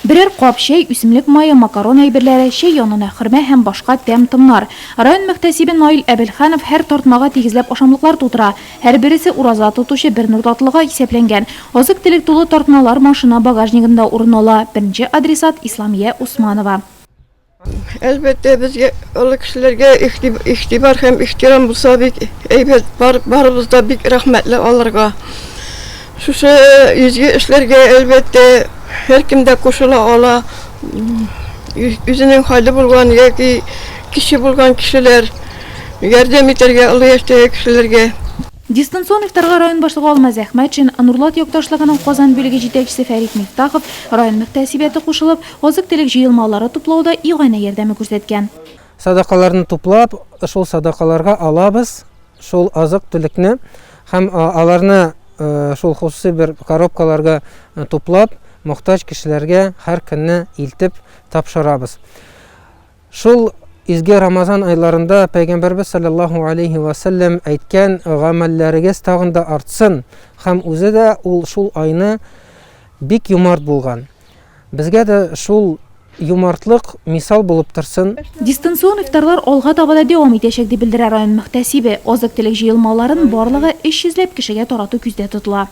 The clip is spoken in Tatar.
Берер кап чәй, үсемлек майы, макарон әйберләре, чәй янына хөрмә һәм башка тәм-томнар. Район мөхтәсибе Наил Әбелханов һәр тартмага тигезләп ашамлыклар тутыра. Һәр берсе ураза тотучы бер нур татлыга исәпләнгән. Азык-төлек тулы тартмалар машина багажнигында урын ала. Беренче адресат Исламия Усманова. Әлбәттә, безгә олы кешеләргә игътибар һәм ихтирам булса бик әйбәт, барыбызда бик рәхмәтле алырга. Шушы изге эшләргә әлбәттә һәркем дә кушыла ала. Үзенең хәле булган яки кеше булган кешеләр ярдәм итәргә, олы яшьтәге кешеләргә. Дистанцион ифтарга район башлыгы Алмаз Әхмәтшин, Нурлат якташлыгының Казан бүлеге җитәкчесе Фәрит Мифтахов район мөхтәсибәте кушылып, азык-төлек җыелмалары туплауда игъана ярдәме күрсәткән. Садакаларны туплап, шул садакаларга алабыз, шул азык-төлекне һәм аларны шул хусусый бер коробкаларга туплап, мохтаҗ кешеләргә һәр көнне илтеп тапшырабыз. Шул изге Рамазан айларында Пәйгамбәрбез саллаллаху алейхи ва саллям әйткән гамәлләрегез тагын да артсын һәм үзе дә ул шул айны бик юмарт булган. Безгә дә шул юмартлык мисал булып торсын. Дистанцион ифтарлар алга таба да дәвам итәчәк дип белдерә район мөхтәсибе. Азык-төлек җыелмаларын барлыгы 300 кешегә тарату күздә тотыла.